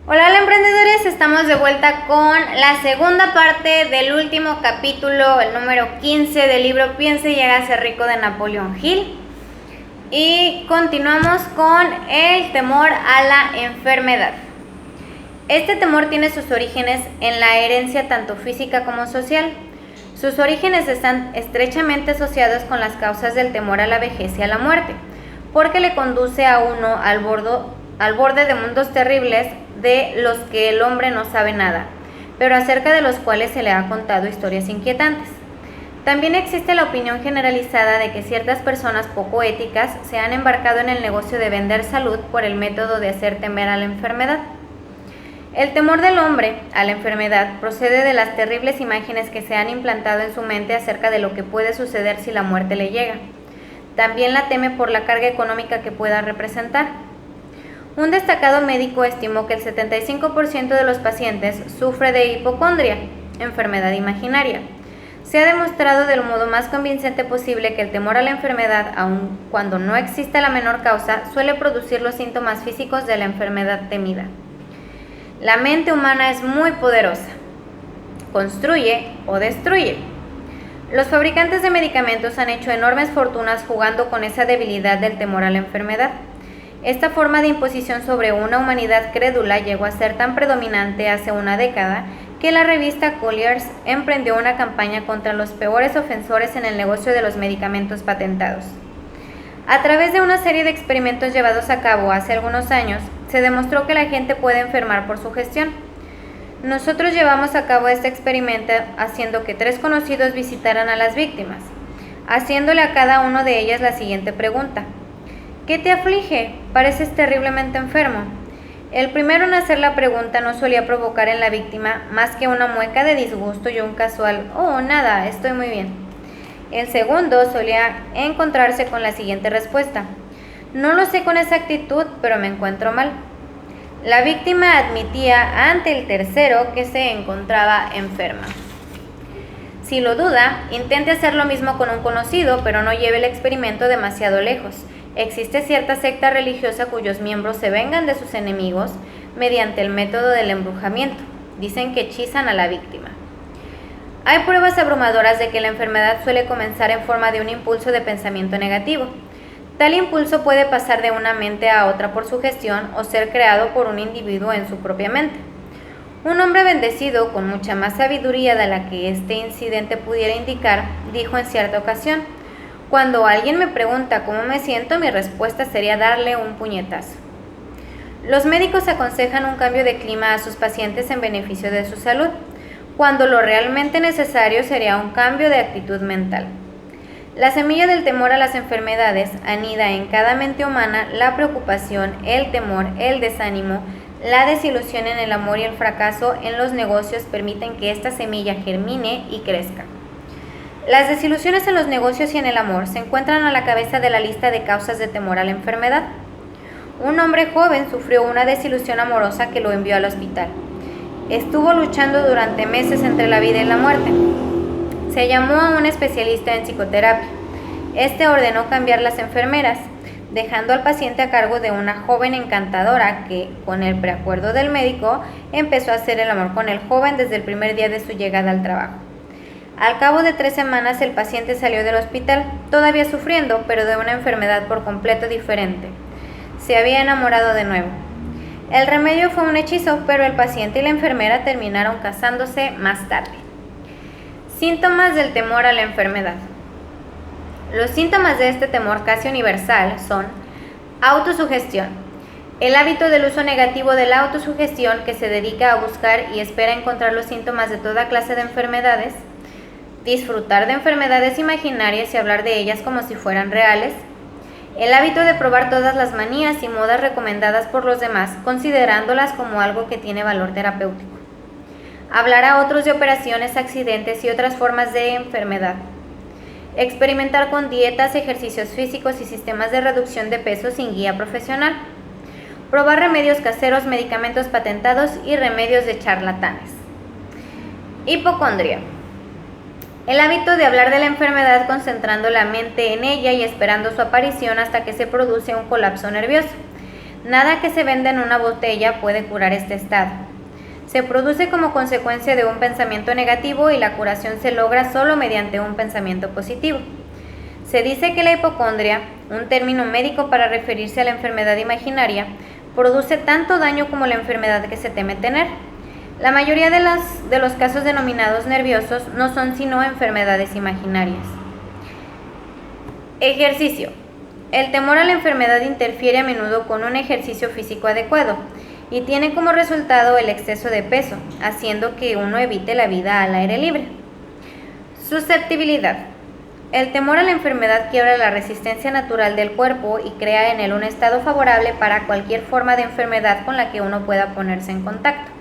Hola emprendedores, estamos de vuelta con la segunda parte del último capítulo, el número 15 del libro Piense y hágase rico de Napoleón Hill. Y continuamos con el temor a la enfermedad. Este temor tiene sus orígenes en la herencia tanto física como social. Sus orígenes están estrechamente asociados con las causas del temor a la vejez y a la muerte, porque le conduce a uno al borde de mundos terribles de los que el hombre no sabe nada, pero acerca de los cuales se le ha contado historias inquietantes. También existe la opinión generalizada de que ciertas personas poco éticas se han embarcado en el negocio de vender salud por el método de hacer temer a la enfermedad. El temor del hombre a la enfermedad procede de las terribles imágenes que se han implantado en su mente acerca de lo que puede suceder si la muerte le llega. También la teme por la carga económica que pueda representar. Un destacado médico estimó que el 75% de los pacientes sufre de hipocondria, enfermedad imaginaria. Se ha demostrado del modo más convincente posible que el temor a la enfermedad, aun cuando no exista la menor causa, suele producir los síntomas físicos de la enfermedad temida. La mente humana es muy poderosa. Construye o destruye. Los fabricantes de medicamentos han hecho enormes fortunas jugando con esa debilidad del temor a la enfermedad. Esta forma de imposición sobre una humanidad crédula llegó a ser tan predominante hace una década que la revista Colliers emprendió una campaña contra los peores ofensores en el negocio de los medicamentos patentados. A través de una serie de experimentos llevados a cabo hace algunos años, se demostró que la gente puede enfermar por sugestión. Nosotros llevamos a cabo este experimento haciendo que 3 conocidos visitaran a las víctimas, haciéndole a cada uno de ellas la siguiente pregunta. ¿Qué te aflige? Pareces terriblemente enfermo. El primero en hacer la pregunta no solía provocar en la víctima más que una mueca de disgusto y un casual «Oh, nada, estoy muy bien». El segundo solía encontrarse con la siguiente respuesta. No lo sé con exactitud, pero me encuentro mal. La víctima admitía ante el tercero que se encontraba enferma. Si lo duda, intente hacer lo mismo con un conocido, pero no lleve el experimento demasiado lejos. Existe cierta secta religiosa cuyos miembros se vengan de sus enemigos mediante el método del embrujamiento. Dicen que hechizan a la víctima. Hay pruebas abrumadoras de que la enfermedad suele comenzar en forma de un impulso de pensamiento negativo. Tal impulso puede pasar de una mente a otra por sugestión o ser creado por un individuo en su propia mente. Un hombre bendecido, con mucha más sabiduría de la que este incidente pudiera indicar, dijo en cierta ocasión: «Cuando alguien me pregunta cómo me siento, mi respuesta sería darle un puñetazo». Los médicos aconsejan un cambio de clima a sus pacientes en beneficio de su salud, cuando lo realmente necesario sería un cambio de actitud mental. La semilla del temor a las enfermedades anida en cada mente humana la preocupación, el temor, el desánimo, la desilusión en el amor y el fracaso en los negocios permiten que esta semilla germine y crezca. Las desilusiones en los negocios y en el amor se encuentran a la cabeza de la lista de causas de temor a la enfermedad. Un hombre joven sufrió una desilusión amorosa que lo envió al hospital. Estuvo luchando durante meses entre la vida y la muerte. Se llamó a un especialista en psicoterapia. Este ordenó cambiar las enfermeras, dejando al paciente a cargo de una joven encantadora que, con el preacuerdo del médico, empezó a hacer el amor con el joven desde el primer día de su llegada al trabajo. Al cabo de 3 semanas el paciente salió del hospital, todavía sufriendo, pero de una enfermedad por completo diferente. Se había enamorado de nuevo. El remedio fue un hechizo, pero el paciente y la enfermera terminaron casándose más tarde. Síntomas del temor a la enfermedad. Los síntomas de este temor casi universal son autosugestión, el hábito del uso negativo de la autosugestión que se dedica a buscar y espera encontrar los síntomas de toda clase de enfermedades, disfrutar de enfermedades imaginarias y hablar de ellas como si fueran reales, el hábito de probar todas las manías y modas recomendadas por los demás, considerándolas como algo que tiene valor terapéutico, hablar a otros de operaciones, accidentes y otras formas de enfermedad, experimentar con dietas, ejercicios físicos y sistemas de reducción de peso sin guía profesional, probar remedios caseros, medicamentos patentados y remedios de charlatanes. Hipocondria. El hábito de hablar de la enfermedad concentrando la mente en ella y esperando su aparición hasta que se produce un colapso nervioso. Nada que se venda en una botella puede curar este estado. Se produce como consecuencia de un pensamiento negativo y la curación se logra solo mediante un pensamiento positivo. Se dice que la hipocondria, un término médico para referirse a la enfermedad imaginaria, produce tanto daño como la enfermedad que se teme tener. La mayoría de los casos denominados nerviosos no son sino enfermedades imaginarias. Ejercicio. El temor a la enfermedad interfiere a menudo con un ejercicio físico adecuado y tiene como resultado el exceso de peso, haciendo que uno evite la vida al aire libre. Susceptibilidad. El temor a la enfermedad quiebra la resistencia natural del cuerpo y crea en él un estado favorable para cualquier forma de enfermedad con la que uno pueda ponerse en contacto.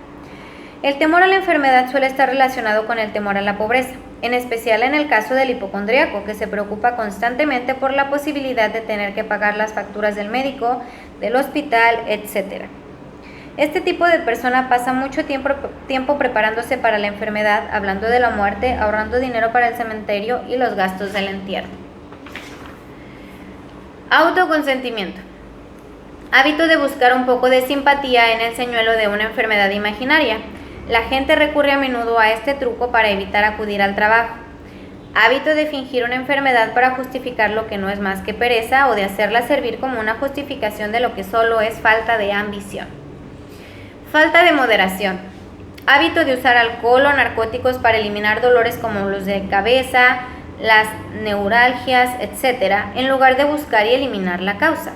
El temor a la enfermedad suele estar relacionado con el temor a la pobreza, en especial en el caso del hipocondríaco, que se preocupa constantemente por la posibilidad de tener que pagar las facturas del médico, del hospital, etc. Este tipo de persona pasa mucho tiempo preparándose para la enfermedad, hablando de la muerte, ahorrando dinero para el cementerio y los gastos del entierro. Autoconsentimiento. Hábito de buscar un poco de simpatía en el señuelo de una enfermedad imaginaria. La gente recurre a menudo a este truco para evitar acudir al trabajo. Hábito de fingir una enfermedad para justificar lo que no es más que pereza o de hacerla servir como una justificación de lo que solo es falta de ambición. Falta de moderación. Hábito de usar alcohol o narcóticos para eliminar dolores como los de cabeza, las neuralgias, etc., en lugar de buscar y eliminar la causa.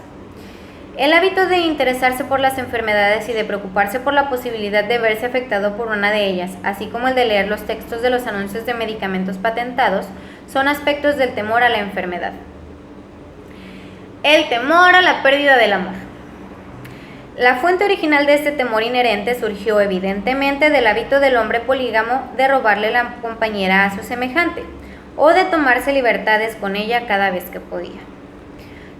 El hábito de interesarse por las enfermedades y de preocuparse por la posibilidad de verse afectado por una de ellas, así como el de leer los textos de los anuncios de medicamentos patentados, son aspectos del temor a la enfermedad. El temor a la pérdida del amor. La fuente original de este temor inherente surgió evidentemente del hábito del hombre polígamo de robarle la compañera a su semejante, o de tomarse libertades con ella cada vez que podía.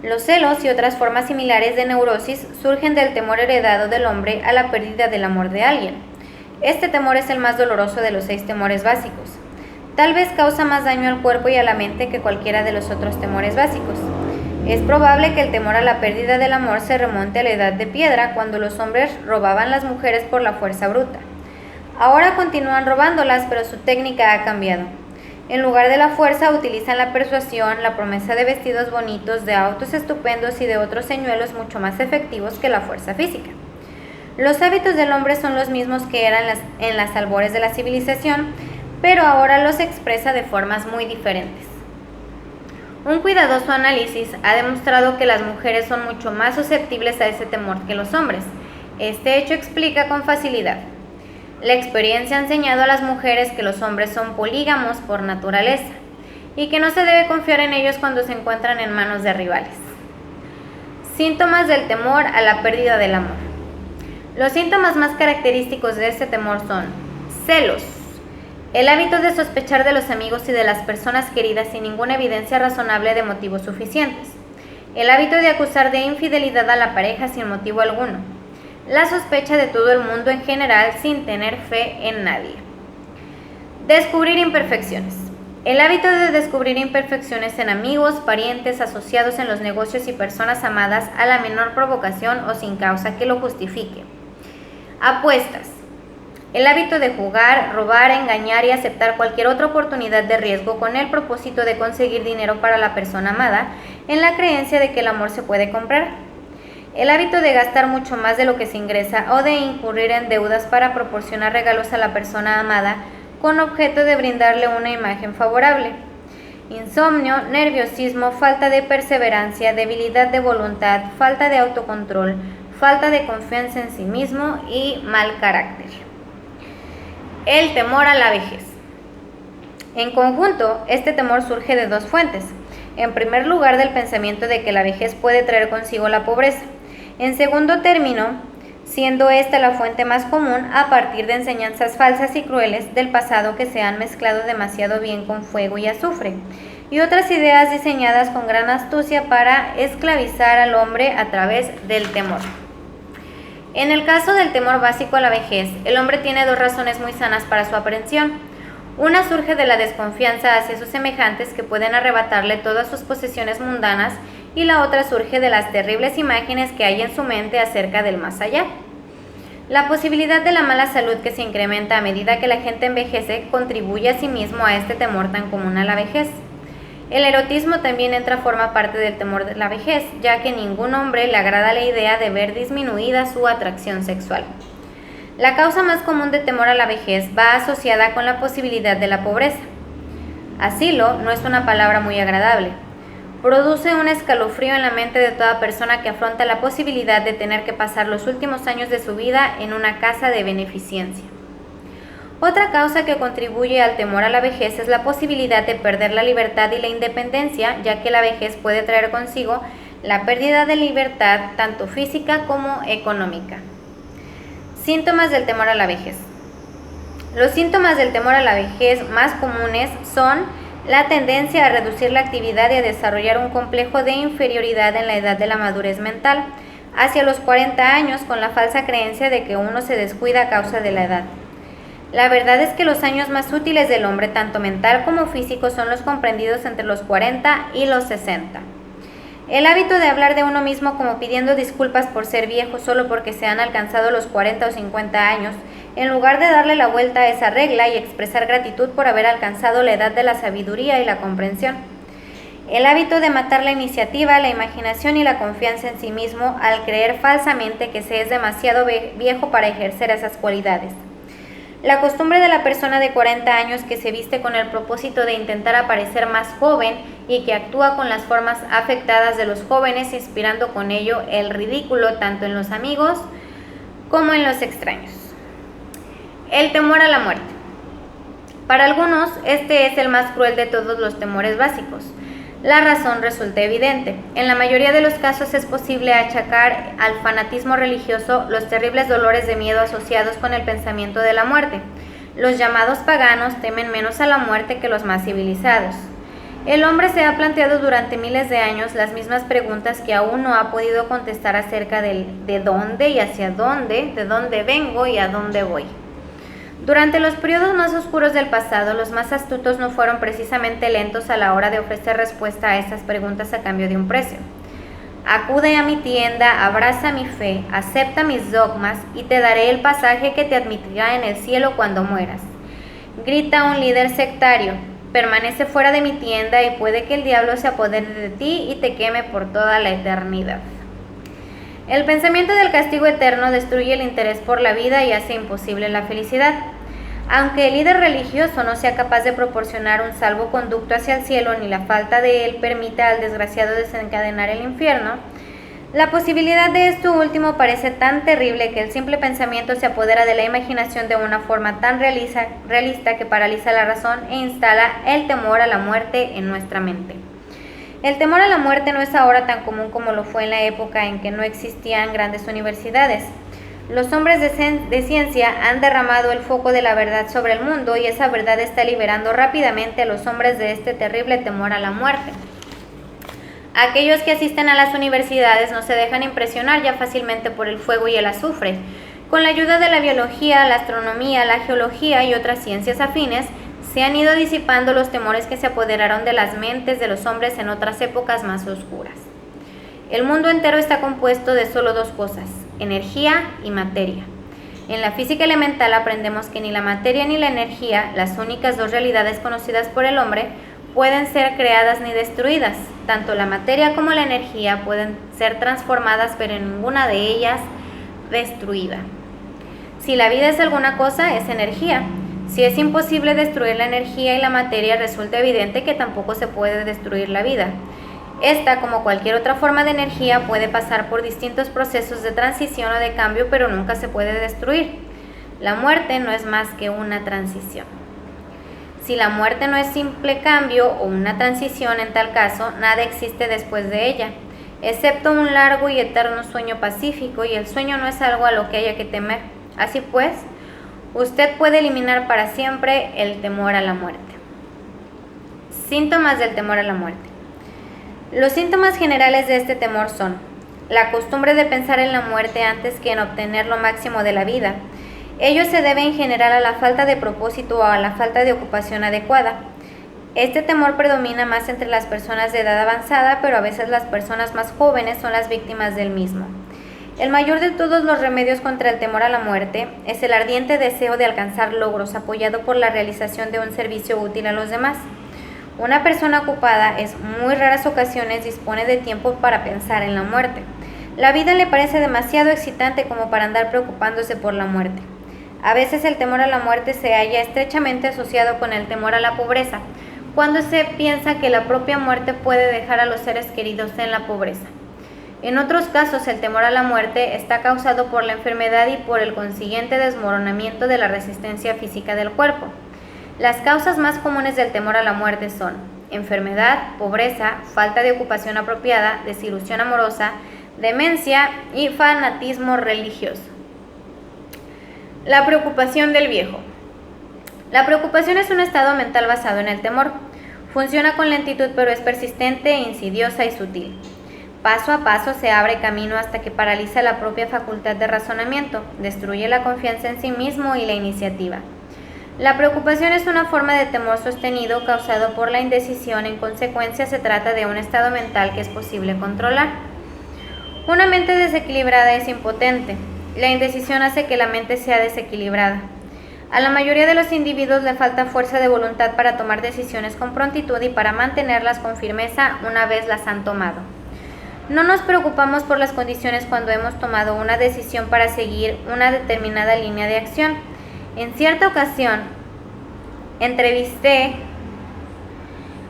Los celos y otras formas similares de neurosis surgen del temor heredado del hombre a la pérdida del amor de alguien. Este temor es el más doloroso de los 6 temores básicos. Tal vez causa más daño al cuerpo y a la mente que cualquiera de los otros temores básicos. Es probable que el temor a la pérdida del amor se remonte a la edad de piedra, cuando los hombres robaban las mujeres por la fuerza bruta. Ahora continúan robándolas, pero su técnica ha cambiado. En lugar de la fuerza, utilizan la persuasión, la promesa de vestidos bonitos, de autos estupendos y de otros señuelos mucho más efectivos que la fuerza física. Los hábitos del hombre son los mismos que eran en las albores de la civilización, pero ahora los expresa de formas muy diferentes. Un cuidadoso análisis ha demostrado que las mujeres son mucho más susceptibles a ese temor que los hombres. Este hecho explica con facilidad. La experiencia ha enseñado a las mujeres que los hombres son polígamos por naturaleza y que no se debe confiar en ellos cuando se encuentran en manos de rivales. Síntomas del temor a la pérdida del amor. Los síntomas más característicos de este temor son celos, el hábito de sospechar de los amigos y de las personas queridas sin ninguna evidencia razonable de motivos suficientes, el hábito de acusar de infidelidad a la pareja sin motivo alguno, la sospecha de todo el mundo en general sin tener fe en nadie. Descubrir imperfecciones. El hábito de descubrir imperfecciones en amigos, parientes, asociados en los negocios y personas amadas a la menor provocación o sin causa que lo justifique. Apuestas. El hábito de jugar, robar, engañar y aceptar cualquier otra oportunidad de riesgo con el propósito de conseguir dinero para la persona amada, en la creencia de que el amor se puede comprar. El hábito de gastar mucho más de lo que se ingresa o de incurrir en deudas para proporcionar regalos a la persona amada con objeto de brindarle una imagen favorable. Insomnio, nerviosismo, falta de perseverancia, debilidad de voluntad, falta de autocontrol, falta de confianza en sí mismo y mal carácter. El temor a la vejez. En conjunto, este temor surge de 2 fuentes. En primer lugar, del pensamiento de que la vejez puede traer consigo la pobreza. En segundo término, siendo esta la fuente más común, a partir de enseñanzas falsas y crueles del pasado que se han mezclado demasiado bien con fuego y azufre, y otras ideas diseñadas con gran astucia para esclavizar al hombre a través del temor. En el caso del temor básico a la vejez, el hombre tiene 2 razones muy sanas para su aprehensión. Una surge de la desconfianza hacia sus semejantes que pueden arrebatarle todas sus posesiones mundanas y la otra surge de las terribles imágenes que hay en su mente acerca del más allá. La posibilidad de la mala salud que se incrementa a medida que la gente envejece contribuye asimismo a este temor tan común a la vejez. El erotismo también forma parte del temor de la vejez, ya que a ningún hombre le agrada la idea de ver disminuida su atracción sexual. La causa más común de temor a la vejez va asociada con la posibilidad de la pobreza. Asilo no es una palabra muy agradable. Produce un escalofrío en la mente de toda persona que afronta la posibilidad de tener que pasar los últimos años de su vida en una casa de beneficencia. Otra causa que contribuye al temor a la vejez es la posibilidad de perder la libertad y la independencia, ya que la vejez puede traer consigo la pérdida de libertad tanto física como económica. Síntomas del temor a la vejez. Los síntomas del temor a la vejez más comunes son la tendencia a reducir la actividad y a desarrollar un complejo de inferioridad en la edad de la madurez mental, hacia los 40 años, con la falsa creencia de que uno se descuida a causa de la edad. La verdad es que los años más útiles del hombre, tanto mental como físico, son los comprendidos entre los 40 y los 60. El hábito de hablar de uno mismo como pidiendo disculpas por ser viejo solo porque se han alcanzado los 40 o 50 años, en lugar de darle la vuelta a esa regla y expresar gratitud por haber alcanzado la edad de la sabiduría y la comprensión. El hábito de matar la iniciativa, la imaginación y la confianza en sí mismo al creer falsamente que se es demasiado viejo para ejercer esas cualidades. La costumbre de la persona de 40 años que se viste con el propósito de intentar aparecer más joven y que actúa con las formas afectadas de los jóvenes, inspirando con ello el ridículo tanto en los amigos como en los extraños. El temor a la muerte. Para algunos, este es el más cruel de todos los temores básicos. La razón resulta evidente. En la mayoría de los casos es posible achacar al fanatismo religioso los terribles dolores de miedo asociados con el pensamiento de la muerte. Los llamados paganos temen menos a la muerte que los más civilizados. El hombre se ha planteado durante miles de años las mismas preguntas que aún no ha podido contestar acerca de dónde y hacia dónde, de dónde vengo y a dónde voy. Durante los periodos más oscuros del pasado, los más astutos no fueron precisamente lentos a la hora de ofrecer respuesta a estas preguntas a cambio de un precio. Acude a mi tienda, abraza mi fe, acepta mis dogmas y te daré el pasaje que te admitirá en el cielo cuando mueras. Grita un líder sectario, permanece fuera de mi tienda y puede que el diablo se apodere de ti y te queme por toda la eternidad. El pensamiento del castigo eterno destruye el interés por la vida y hace imposible la felicidad. Aunque el líder religioso no sea capaz de proporcionar un salvoconducto hacia el cielo ni la falta de él permita al desgraciado desencadenar el infierno, la posibilidad de esto último parece tan terrible que el simple pensamiento se apodera de la imaginación de una forma tan realista que paraliza la razón e instala el temor a la muerte en nuestra mente. El temor a la muerte no es ahora tan común como lo fue en la época en que no existían grandes universidades. Los hombres de ciencia han derramado el foco de la verdad sobre el mundo y esa verdad está liberando rápidamente a los hombres de este terrible temor a la muerte. Aquellos que asisten a las universidades no se dejan impresionar ya fácilmente por el fuego y el azufre. Con la ayuda de la biología, la astronomía, la geología y otras ciencias afines, se han ido disipando los temores que se apoderaron de las mentes de los hombres en otras épocas más oscuras. El mundo entero está compuesto de solo dos cosas: energía y materia. En la física elemental aprendemos que ni la materia ni la energía, las únicas dos realidades conocidas por el hombre, pueden ser creadas ni destruidas. Tanto la materia como la energía pueden ser transformadas, pero ninguna de ellas destruida. Si la vida es alguna cosa, es energía. Si es imposible destruir la energía y la materia, resulta evidente que tampoco se puede destruir la vida. Esta, como cualquier otra forma de energía, puede pasar por distintos procesos de transición o de cambio, pero nunca se puede destruir. La muerte no es más que una transición. Si la muerte no es simple cambio o una transición, en tal caso, nada existe después de ella, excepto un largo y eterno sueño pacífico, y el sueño no es algo a lo que haya que temer. Así pues, usted puede eliminar para siempre el temor a la muerte. Síntomas del temor a la muerte. Los síntomas generales de este temor son la costumbre de pensar en la muerte antes que en obtener lo máximo de la vida. Ello se debe en general a la falta de propósito o a la falta de ocupación adecuada. Este temor predomina más entre las personas de edad avanzada, pero a veces las personas más jóvenes son las víctimas del mismo. El mayor de todos los remedios contra el temor a la muerte es el ardiente deseo de alcanzar logros apoyado por la realización de un servicio útil a los demás. Una persona ocupada en muy raras ocasiones dispone de tiempo para pensar en la muerte. La vida le parece demasiado excitante como para andar preocupándose por la muerte. A veces el temor a la muerte se halla estrechamente asociado con el temor a la pobreza, cuando se piensa que la propia muerte puede dejar a los seres queridos en la pobreza. En otros casos, el temor a la muerte está causado por la enfermedad y por el consiguiente desmoronamiento de la resistencia física del cuerpo. Las causas más comunes del temor a la muerte son enfermedad, pobreza, falta de ocupación apropiada, desilusión amorosa, demencia y fanatismo religioso. La preocupación del viejo. La preocupación es un estado mental basado en el temor. Funciona con lentitud, pero es persistente, insidiosa y sutil. Paso a paso se abre camino hasta que paraliza la propia facultad de razonamiento, destruye la confianza en sí mismo y la iniciativa. La preocupación es una forma de temor sostenido causado por la indecisión. En consecuencia, se trata de un estado mental que es posible controlar. Una mente desequilibrada es impotente. La indecisión hace que la mente sea desequilibrada. A la mayoría de los individuos le falta fuerza de voluntad para tomar decisiones con prontitud y para mantenerlas con firmeza una vez las han tomado. No nos preocupamos por las condiciones cuando hemos tomado una decisión para seguir una determinada línea de acción. En cierta ocasión, entrevisté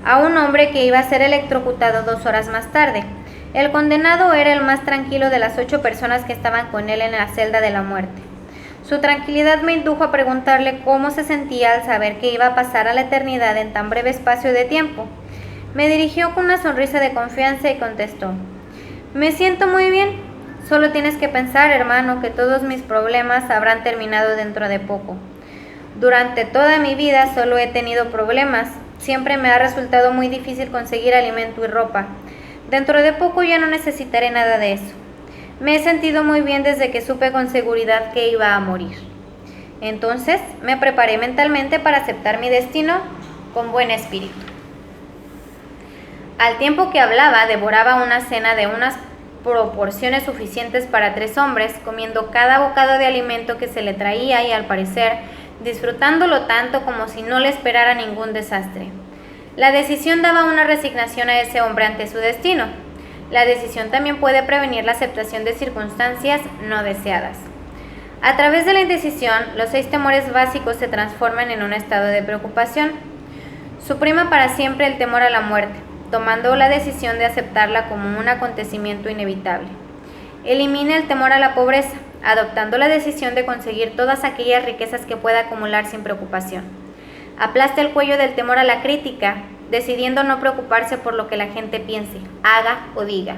a un hombre que iba a ser electrocutado 2 horas más tarde. El condenado era el más tranquilo de las 8 personas que estaban con él en la celda de la muerte. Su tranquilidad me indujo a preguntarle cómo se sentía al saber que iba a pasar a la eternidad en tan breve espacio de tiempo. Me dirigió con una sonrisa de confianza y contestó: «Me siento muy bien. Solo tienes que pensar, hermano, que todos mis problemas habrán terminado dentro de poco. Durante toda mi vida solo he tenido problemas. Siempre me ha resultado muy difícil conseguir alimento y ropa. Dentro de poco ya no necesitaré nada de eso. Me he sentido muy bien desde que supe con seguridad que iba a morir. Entonces me preparé mentalmente para aceptar mi destino con buen espíritu». Al tiempo que hablaba, devoraba una cena de unas proporciones suficientes para 3 hombres, comiendo cada bocado de alimento que se le traía y, al parecer, disfrutándolo tanto como si no le esperara ningún desastre. La decisión daba una resignación a ese hombre ante su destino. La decisión también puede prevenir la aceptación de circunstancias no deseadas. A través de la indecisión, los 6 temores básicos se transforman en un estado de preocupación. Suprima para siempre el temor a la muerte, tomando la decisión de aceptarla como un acontecimiento inevitable. Elimina el temor a la pobreza, adoptando la decisión de conseguir todas aquellas riquezas que pueda acumular sin preocupación. Aplasta el cuello del temor a la crítica, decidiendo no preocuparse por lo que la gente piense, haga o diga.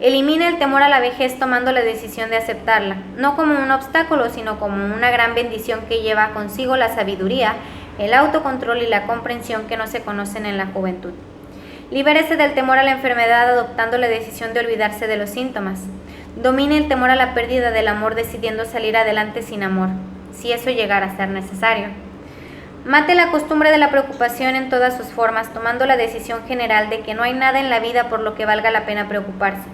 Elimina el temor a la vejez tomando la decisión de aceptarla, no como un obstáculo, sino como una gran bendición que lleva consigo la sabiduría, el autocontrol y la comprensión que no se conocen en la juventud. Libérese del temor a la enfermedad adoptando la decisión de olvidarse de los síntomas. Domine el temor a la pérdida del amor decidiendo salir adelante sin amor, si eso llegara a ser necesario. Mate la costumbre de la preocupación en todas sus formas, tomando la decisión general de que no hay nada en la vida por lo que valga la pena preocuparse.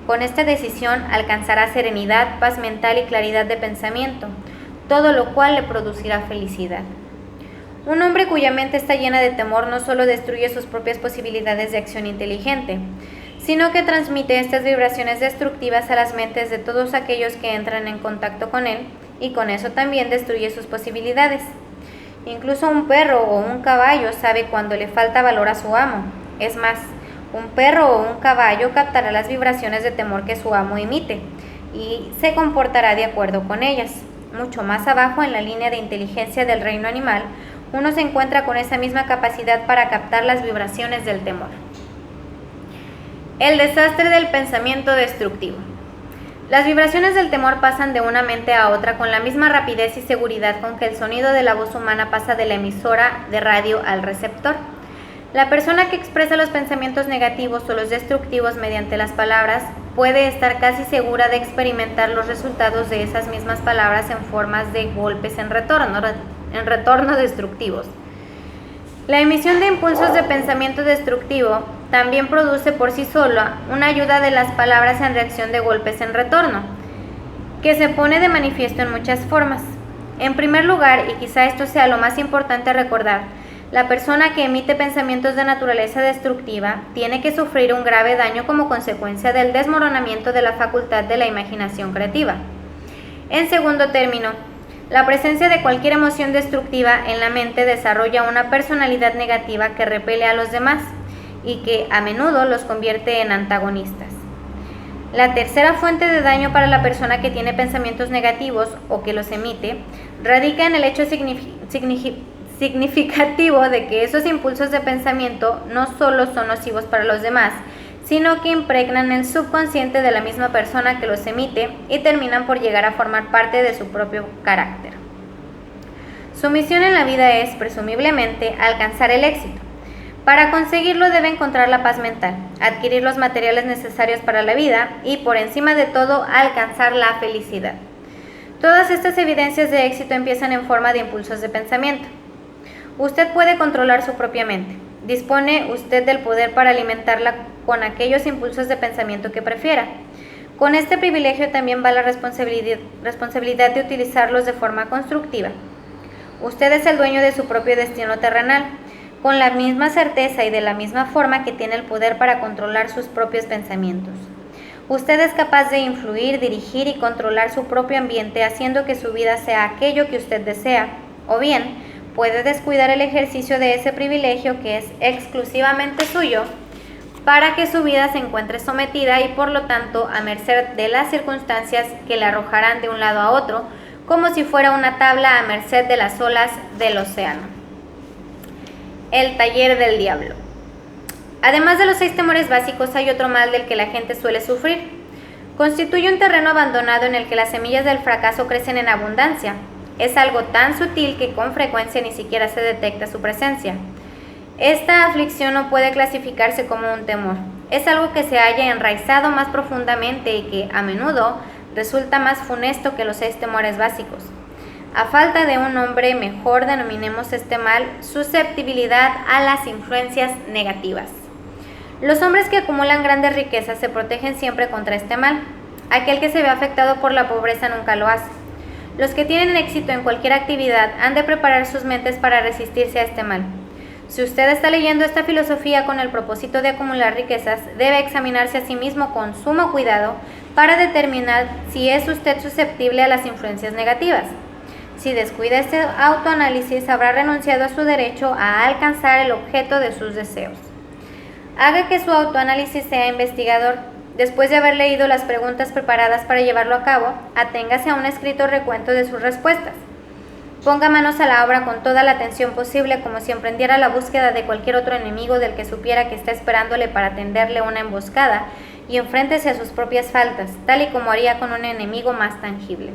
Con esta decisión alcanzará serenidad, paz mental y claridad de pensamiento, todo lo cual le producirá felicidad. Un hombre cuya mente está llena de temor no solo destruye sus propias posibilidades de acción inteligente, sino que transmite estas vibraciones destructivas a las mentes de todos aquellos que entran en contacto con él, y con eso también destruye sus posibilidades. Incluso un perro o un caballo sabe cuando le falta valor a su amo. Es más, un perro o un caballo captará las vibraciones de temor que su amo emite y se comportará de acuerdo con ellas. Mucho más abajo en la línea de inteligencia del reino animal, uno se encuentra con esa misma capacidad para captar las vibraciones del temor. El desastre del pensamiento destructivo. Las vibraciones del temor pasan de una mente a otra con la misma rapidez y seguridad con que el sonido de la voz humana pasa de la emisora de radio al receptor. La persona que expresa los pensamientos negativos o los destructivos mediante las palabras puede estar casi segura de experimentar los resultados de esas mismas palabras en formas de golpes en retorno destructivos. La emisión de impulsos de pensamiento destructivo también produce por sí sola una ayuda de las palabras en reacción de golpes en retorno, que se pone de manifiesto en muchas formas. En primer lugar, y quizá esto sea lo más importante a recordar, la persona que emite pensamientos de naturaleza destructiva tiene que sufrir un grave daño como consecuencia del desmoronamiento de la facultad de la imaginación creativa. En segundo término, la presencia de cualquier emoción destructiva en la mente desarrolla una personalidad negativa que repele a los demás y que a menudo los convierte en antagonistas. La tercera fuente de daño para la persona que tiene pensamientos negativos o que los emite radica en el hecho significativo de que esos impulsos de pensamiento no solo son nocivos para los demás, sino que impregnan el subconsciente de la misma persona que los emite y terminan por llegar a formar parte de su propio carácter. Su misión en la vida es, presumiblemente, alcanzar el éxito. Para conseguirlo debe encontrar la paz mental, adquirir los materiales necesarios para la vida y, por encima de todo, alcanzar la felicidad. Todas estas evidencias de éxito empiezan en forma de impulsos de pensamiento. Usted puede controlar su propia mente. Dispone usted del poder para alimentarla con aquellos impulsos de pensamiento que prefiera. Con este privilegio también va la responsabilidad de utilizarlos de forma constructiva. Usted es el dueño de su propio destino terrenal, con la misma certeza y de la misma forma que tiene el poder para controlar sus propios pensamientos. Usted es capaz de influir, dirigir y controlar su propio ambiente, haciendo que su vida sea aquello que usted desea, o bien puede descuidar el ejercicio de ese privilegio que es exclusivamente suyo para que su vida se encuentre sometida y por lo tanto a merced de las circunstancias que la arrojarán de un lado a otro, como si fuera una tabla a merced de las olas del océano. El taller del diablo. Además de los 6 temores básicos, hay otro mal del que la gente suele sufrir. Constituye un terreno abandonado en el que las semillas del fracaso crecen en abundancia. Es algo tan sutil que con frecuencia ni siquiera se detecta su presencia. Esta aflicción no puede clasificarse como un temor. Es algo que se halla enraizado más profundamente y que, a menudo, resulta más funesto que los 6 temores básicos. A falta de un nombre mejor, denominemos este mal susceptibilidad a las influencias negativas. Los hombres que acumulan grandes riquezas se protegen siempre contra este mal. Aquel que se ve afectado por la pobreza nunca lo hace. Los que tienen éxito en cualquier actividad han de preparar sus mentes para resistirse a este mal. Si usted está leyendo esta filosofía con el propósito de acumular riquezas, debe examinarse a sí mismo con sumo cuidado para determinar si es usted susceptible a las influencias negativas. Si descuida este autoanálisis, habrá renunciado a su derecho a alcanzar el objeto de sus deseos. Haga que su autoanálisis sea investigador. Después de haber leído las preguntas preparadas para llevarlo a cabo, aténgase a un escrito recuento de sus respuestas. Ponga manos a la obra con toda la atención posible, como si emprendiera la búsqueda de cualquier otro enemigo del que supiera que está esperándole para tenderle una emboscada, y enfréntese a sus propias faltas, tal y como haría con un enemigo más tangible.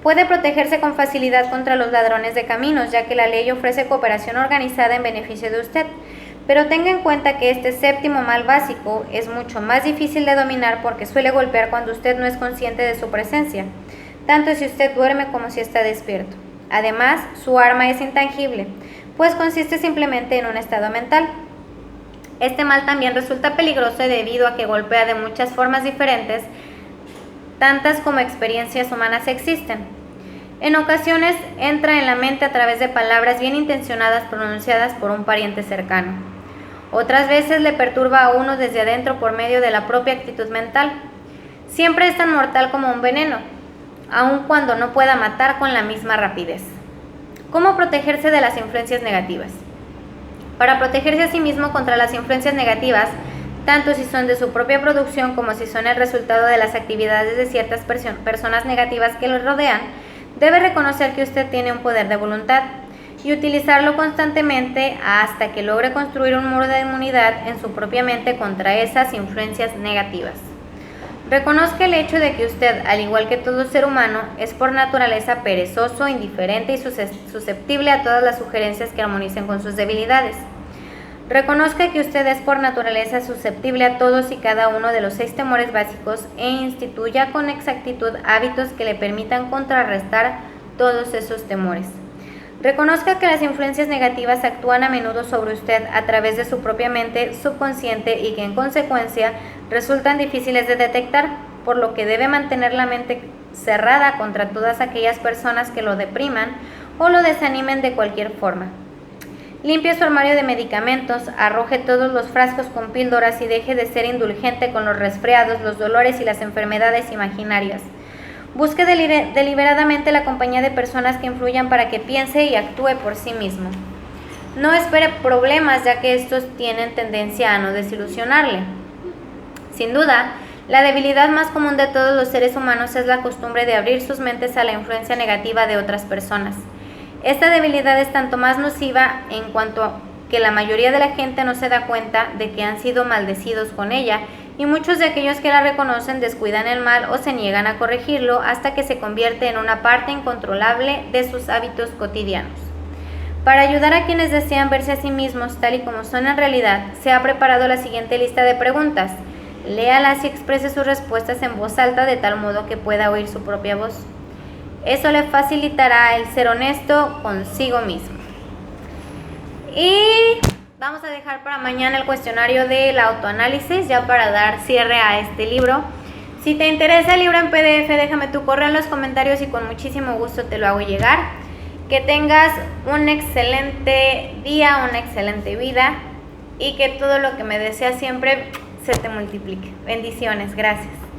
Puede protegerse con facilidad contra los ladrones de caminos, ya que la ley ofrece cooperación organizada en beneficio de usted. Pero tenga en cuenta que este 7º mal básico es mucho más difícil de dominar porque suele golpear cuando usted no es consciente de su presencia, tanto si usted duerme como si está despierto. Además, su arma es intangible, pues consiste simplemente en un estado mental. Este mal también resulta peligroso debido a que golpea de muchas formas diferentes, tantas como experiencias humanas existen. En ocasiones entra en la mente a través de palabras bien intencionadas pronunciadas por un pariente cercano. Otras veces le perturba a uno desde adentro por medio de la propia actitud mental. Siempre es tan mortal como un veneno, aun cuando no pueda matar con la misma rapidez. ¿Cómo protegerse de las influencias negativas? Para protegerse a sí mismo contra las influencias negativas, tanto si son de su propia producción como si son el resultado de las actividades de ciertas personas negativas que lo rodean, debe reconocer que usted tiene un poder de voluntad y utilizarlo constantemente hasta que logre construir un muro de inmunidad en su propia mente contra esas influencias negativas. Reconozca el hecho de que usted, al igual que todo ser humano, es por naturaleza perezoso, indiferente y susceptible a todas las sugerencias que armonicen con sus debilidades. Reconozca que usted es por naturaleza susceptible a todos y cada uno de los 6 temores básicos e instituya con exactitud hábitos que le permitan contrarrestar todos esos temores. Reconozca que las influencias negativas actúan a menudo sobre usted a través de su propia mente subconsciente y que en consecuencia resultan difíciles de detectar, por lo que debe mantener la mente cerrada contra todas aquellas personas que lo depriman o lo desanimen de cualquier forma. Limpie su armario de medicamentos, arroje todos los frascos con píldoras y deje de ser indulgente con los resfriados, los dolores y las enfermedades imaginarias. Busque deliberadamente la compañía de personas que influyan para que piense y actúe por sí mismo. No espere problemas, ya que estos tienen tendencia a no desilusionarle. Sin duda, la debilidad más común de todos los seres humanos es la costumbre de abrir sus mentes a la influencia negativa de otras personas. Esta debilidad es tanto más nociva en cuanto que la mayoría de la gente no se da cuenta de que han sido maldecidos con ella, y muchos de aquellos que la reconocen descuidan el mal o se niegan a corregirlo hasta que se convierte en una parte incontrolable de sus hábitos cotidianos. Para ayudar a quienes desean verse a sí mismos tal y como son en realidad, se ha preparado la siguiente lista de preguntas. Léalas y exprese sus respuestas en voz alta de tal modo que pueda oír su propia voz. Eso le facilitará el ser honesto consigo mismo. Y vamos a dejar para mañana el cuestionario del autoanálisis, ya para dar cierre a este libro. Si te interesa el libro en PDF, déjame tu correo en los comentarios y con muchísimo gusto te lo hago llegar. Que tengas un excelente día, una excelente vida y que todo lo que me deseas siempre se te multiplique. Bendiciones, gracias.